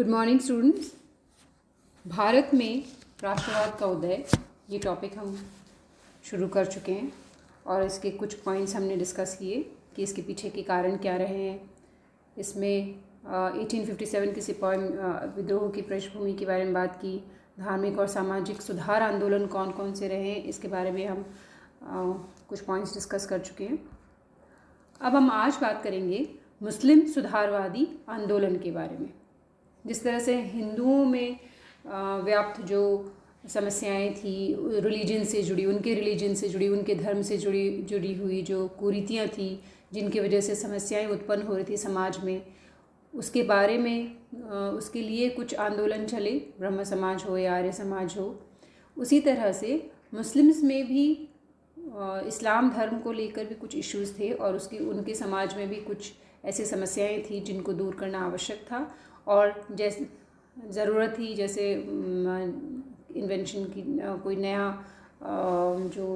Good morning students. Bharat में राष्ट्रवाद का उदय, ये टॉपिक हम शुरू कर चुके हैं और इसके कुछ पॉइंट्स हमने डिस्कस किए कि इसके पीछे के कारण क्या रहे हैं। इसमें 1857 के सिपाही विद्रोह की पृष्ठभूमि के बारे में बात की, धार्मिक और सामाजिक सुधार आंदोलन कौन कौन से रहे हैं इसके बारे में हम कुछ पॉइंट्स डिस्कस कर चुके हैं। अब हम आज बात करेंगे मुस्लिम सुधारवादी आंदोलन के बारे में। जिस तरह से हिंदुओं में व्याप्त जो समस्याएं थी रिलीजन से जुड़ी, उनके धर्म से जुड़ी हुई जो कुरीतियाँ थी जिनकी वजह से समस्याएं उत्पन्न हो रही थी समाज में, उसके बारे में उसके लिए कुछ आंदोलन चले, ब्रह्म समाज हो या आर्य समाज हो। उसी तरह से मुस्लिम्स में भी इस्लाम धर्म को लेकर भी कुछ इश्यूज़ थे और उनके समाज में भी कुछ ऐसी समस्याएं थी जिनको दूर करना आवश्यक था और जैसे ज़रूरत थी, जैसे इन्वेंशन की कोई नया जो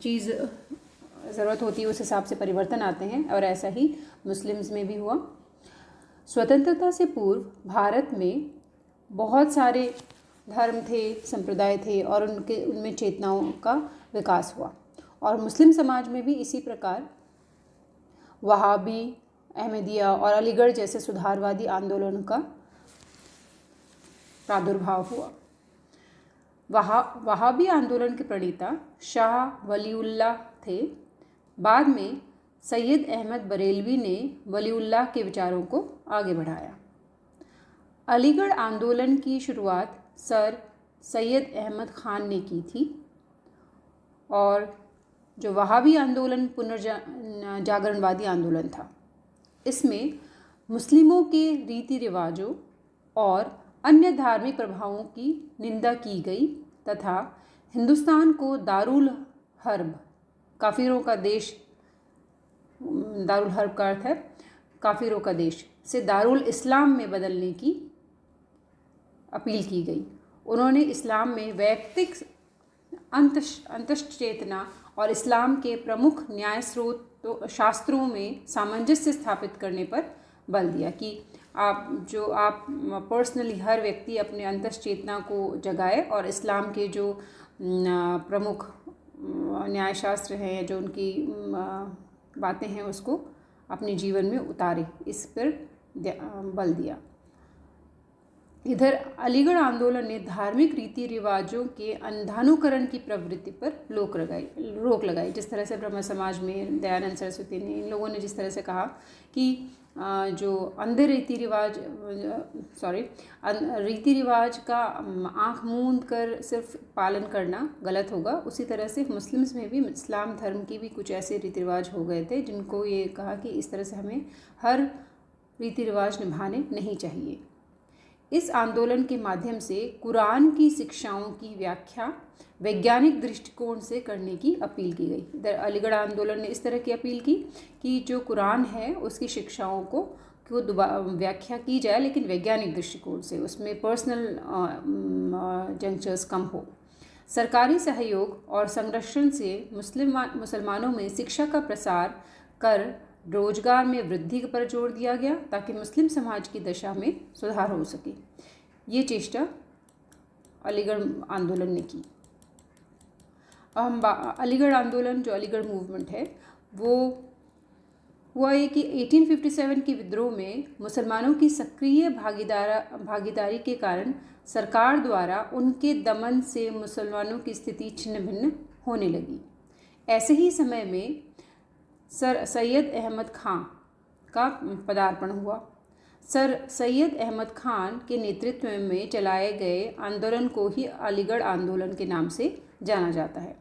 चीज़ ज़रूरत होती है उस हिसाब से परिवर्तन आते हैं और ऐसा ही मुस्लिम्स में भी हुआ। स्वतंत्रता से पूर्व भारत में बहुत सारे धर्म थे, संप्रदाय थे और उनमें चेतनाओं का विकास हुआ और मुस्लिम समाज में भी इसी प्रकार वहाबी, अहमदिया और अलीगढ़ जैसे सुधारवादी आंदोलन का प्रादुर्भाव हुआ। वहाबी आंदोलन के प्रणेता शाह वलीउल्लाह थे। बाद में सैयद अहमद बरेलवी ने वलीउल्लाह के विचारों को आगे बढ़ाया। अलीगढ़ आंदोलन की शुरुआत सर सैयद अहमद खान ने की थी और जो वहाबी आंदोलन पुनर्जागरणवादी आंदोलन था। इसमें मुस्लिमों के रीति रिवाजों और अन्य धार्मिक प्रभावों की निंदा की गई तथा हिंदुस्तान को दारुल हर्ब, काफिरों का देश, दारुल हर्ब का अर्थ है काफिरों का देश, से दारुल इस्लाम में बदलने की अपील की गई। उन्होंने इस्लाम में वैयक्तिक अंतश्चेतना और इस्लाम के प्रमुख न्याय शास्त्रों में सामंजस्य स्थापित करने पर बल दिया कि आप पर्सनली हर व्यक्ति अपने अंतश्चेतना को जगाए और इस्लाम के जो प्रमुख न्याय शास्त्र हैं, जो उनकी बातें हैं, उसको अपने जीवन में उतारे, इस पर बल दिया। इधर अलीगढ़ आंदोलन ने धार्मिक रीति रिवाजों के अंधानुकरण की प्रवृत्ति पर रोक लगाई। जिस तरह से ब्रह्म समाज में दयानंद सरस्वती ने, इन लोगों ने जिस तरह से कहा कि जो अंधे रीति रिवाज का आँख मूंद कर सिर्फ पालन करना गलत होगा, उसी तरह से मुस्लिम्स में भी इस्लाम धर्म की भी कुछ ऐसे रीति रिवाज हो गए थे जिनको ये कहा कि इस तरह से हमें हर रीति रिवाज निभाने नहीं चाहिए। इस आंदोलन के माध्यम से कुरान की शिक्षाओं की व्याख्या वैज्ञानिक दृष्टिकोण से करने की अपील की गई। इधर अलीगढ़ आंदोलन ने इस तरह की अपील की कि जो कुरान है उसकी शिक्षाओं को व्याख्या की जाए, लेकिन वैज्ञानिक दृष्टिकोण से, उसमें पर्सनल जंक्चर्स कम हो। सरकारी सहयोग और संरक्षण से मुसलमानों में शिक्षा का प्रसार कर रोजगार में वृद्धि पर जोर दिया गया ताकि मुस्लिम समाज की दशा में सुधार हो सके। ये चेष्टा अलीगढ़ आंदोलन ने की। अलीगढ़ आंदोलन, जो अलीगढ़ मूवमेंट है, वो हुआ ये कि 1857 के विद्रोह में मुसलमानों की सक्रिय भागीदारी के कारण सरकार द्वारा उनके दमन से मुसलमानों की स्थिति छिन्न भिन्न होने लगी। ऐसे ही समय में सर सैयद अहमद खान का पदार्पण हुआ। सर सैयद अहमद खान के नेतृत्व में चलाए गए आंदोलन को ही अलीगढ़ आंदोलन के नाम से जाना जाता है।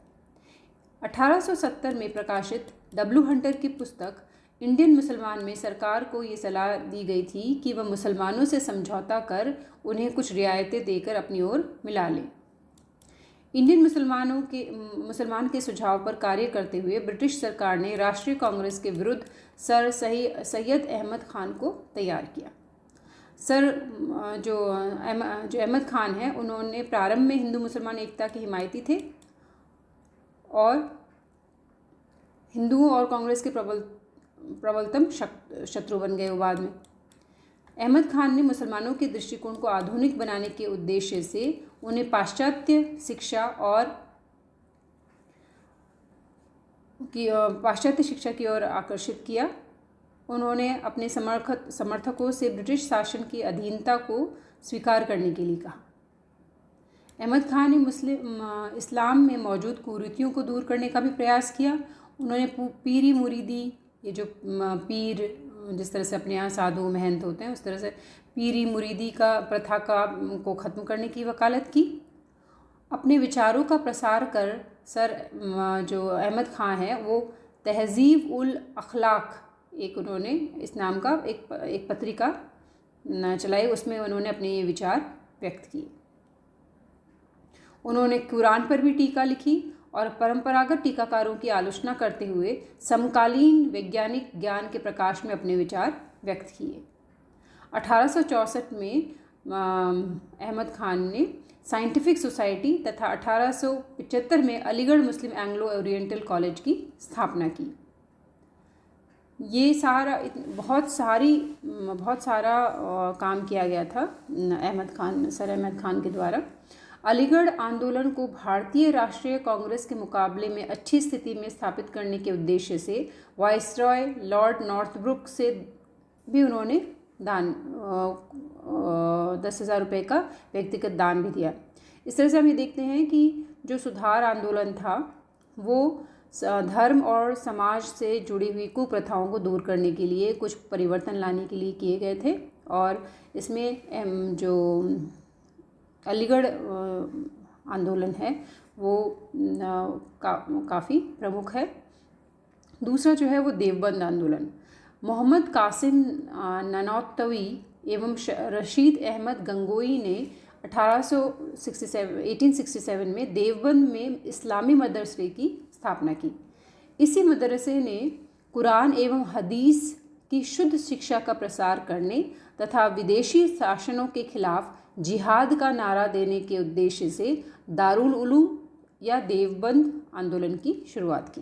1870 में प्रकाशित डब्ल्यू हंटर की पुस्तक इंडियन मुसलमान में सरकार को ये सलाह दी गई थी कि वह मुसलमानों से समझौता कर उन्हें कुछ रियायतें देकर अपनी ओर मिला लें। इंडियन मुसलमान के सुझाव पर कार्य करते हुए ब्रिटिश सरकार ने राष्ट्रीय कांग्रेस के विरुद्ध सर सैयद अहमद खान को तैयार किया। जो अहमद खान है, उन्होंने प्रारंभ में हिंदू मुसलमान एकता के हिमायती थे और हिंदुओं और कांग्रेस के प्रबलतम शत्रु बन गए बाद में। अहमद खान ने मुसलमानों के दृष्टिकोण को आधुनिक बनाने के उद्देश्य से उन्हें पाश्चात्य शिक्षा की ओर आकर्षित किया। उन्होंने अपने समर्थकों से ब्रिटिश शासन की अधीनता को स्वीकार करने के लिए कहा। अहमद खान ने इस्लाम में मौजूद कुरीतियों को दूर करने का भी प्रयास किया। उन्होंने पीरी मुरीदी, ये जो पीर जिस तरह से अपने यहाँ साधु महंत होते हैं, उस तरह से पीरी मुरीदी का प्रथा को ख़त्म करने की वकालत की। अपने विचारों का प्रसार कर जो अहमद खान है वो तहज़ीब उल अखलाक, एक उन्होंने इस नाम का एक पत्रिका चलाई, उसमें उन्होंने अपने ये विचार व्यक्त किए। उन्होंने कुरान पर भी टीका लिखी और परंपरागत टीकाकारों की आलोचना करते हुए समकालीन वैज्ञानिक ज्ञान के प्रकाश में अपने विचार व्यक्त किए। 1864 में अहमद खान ने साइंटिफिक सोसाइटी तथा 1875 में अलीगढ़ मुस्लिम एंग्लो ओरिएंटल कॉलेज की स्थापना की। ये बहुत सारा काम किया गया था सर अहमद खान के द्वारा। अलीगढ़ आंदोलन को भारतीय राष्ट्रीय कांग्रेस के मुकाबले में अच्छी स्थिति में स्थापित करने के उद्देश्य से वाइसरॉय लॉर्ड नॉर्थब्रुक से भी उन्होंने 10,000 रुपये का व्यक्तिगत दान भी दिया। इस तरह से हम ये देखते हैं कि जो सुधार आंदोलन था वो धर्म और समाज से जुड़ी हुई कुप्रथाओं को दूर करने के लिए, कुछ परिवर्तन लाने के लिए किए गए थे। और इसमें जो अलीगढ़ आंदोलन है वो काफ़ी प्रमुख है। दूसरा जो है वो देवबंद आंदोलन। मोहम्मद कासिम ननौतवी एवं रशीद अहमद गंगोई ने 1867 में देवबंद में इस्लामी मदरसे की स्थापना की। इसी मदरसे ने कुरान एवं हदीस की शुद्ध शिक्षा का प्रसार करने तथा विदेशी शासनों के खिलाफ जिहाद का नारा देने के उद्देश्य से दारुल उलूम या देवबंद आंदोलन की शुरुआत की।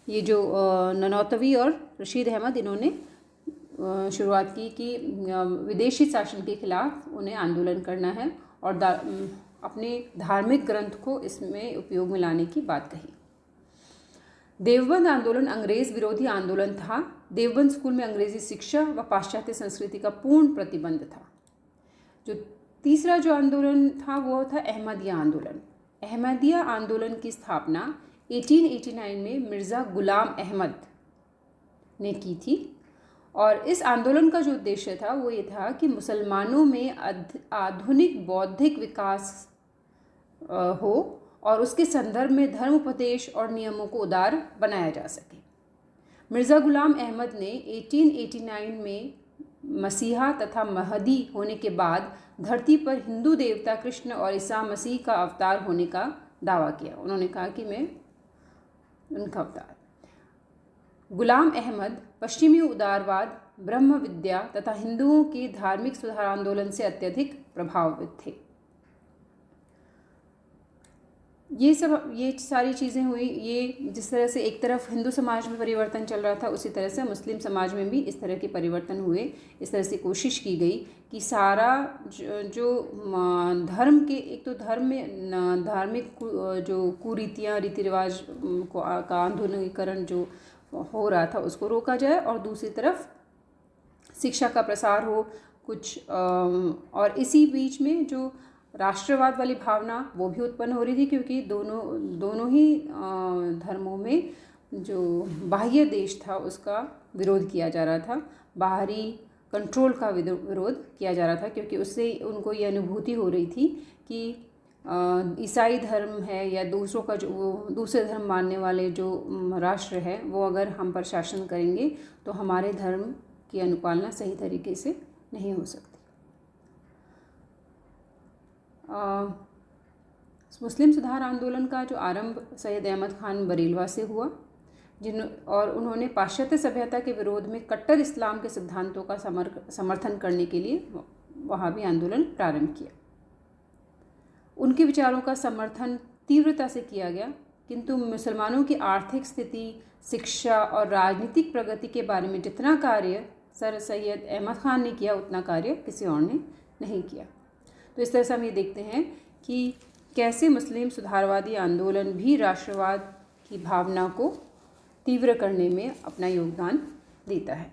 ये जो ननौतवी और रशीद अहमद, इन्होंने शुरुआत की कि विदेशी शासन के खिलाफ उन्हें आंदोलन करना है और अपने धार्मिक ग्रंथ को इसमें उपयोग में लाने की बात कही। देवबंद आंदोलन अंग्रेज़ विरोधी आंदोलन था। देवबंद स्कूल में अंग्रेज़ी शिक्षा व पाश्चात्य संस्कृति का पूर्ण प्रतिबंध था। जो तीसरा जो आंदोलन था वो था अहमदिया आंदोलन। अहमदिया आंदोलन की स्थापना 1889 में मिर्ज़ा गुलाम अहमद ने की थी और इस आंदोलन का जो उद्देश्य था वो ये था कि मुसलमानों में आधुनिक बौद्धिक विकास हो और उसके संदर्भ में धर्मोपदेश और नियमों को उदार बनाया जा सके। मिर्ज़ा गुलाम अहमद ने 1889 में मसीहा तथा महदी होने के बाद धरती पर हिंदू देवता कृष्ण और ईसा मसीह का अवतार होने का दावा किया। उन्होंने कहा कि मैं उनका अवतार। गुलाम अहमद पश्चिमी उदारवाद, ब्रह्म विद्या तथा हिंदुओं के धार्मिक सुधार आंदोलन से अत्यधिक प्रभावित थे। ये सारी चीज़ें हुई। ये जिस तरह से एक तरफ हिंदू समाज में परिवर्तन चल रहा था, उसी तरह से मुस्लिम समाज में भी इस तरह के परिवर्तन हुए। इस तरह से कोशिश की गई कि सारा जो धर्म के, एक तो धर्म में धार्मिक जो कुरीतियाँ रीति रिवाज का आधुनिकीकरण जो हो रहा था उसको रोका जाए और दूसरी तरफ शिक्षा का प्रसार हो कुछ। और इसी बीच में जो राष्ट्रवाद वाली भावना वो भी उत्पन्न हो रही थी, क्योंकि दोनों ही धर्मों में जो बाह्य देश था उसका विरोध किया जा रहा था, बाहरी कंट्रोल का विरोध किया जा रहा था, क्योंकि उससे उनको ये अनुभूति हो रही थी कि ईसाई धर्म है या दूसरों का जो दूसरे धर्म मानने वाले जो राष्ट्र है वो अगर हम पर शासन करेंगे तो हमारे धर्म की अनुपालना सही तरीके से नहीं हो सकती। मुस्लिम सुधार आंदोलन का जो आरंभ सैयद अहमद खान बरेलवा से हुआ, और उन्होंने पाश्चात्य सभ्यता के विरोध में कट्टर इस्लाम के सिद्धांतों का समर्थन करने के लिए वहाबी आंदोलन प्रारंभ किया। उनके विचारों का समर्थन तीव्रता से किया गया, किंतु मुसलमानों की आर्थिक स्थिति, शिक्षा और राजनीतिक प्रगति के बारे में जितना कार्य सर सैयद अहमद ख़ान ने किया उतना कार्य किसी और ने नहीं किया। तो इस तरह से हम ये देखते हैं कि कैसे मुस्लिम सुधारवादी आंदोलन भी राष्ट्रवाद की भावना को तीव्र करने में अपना योगदान देता है।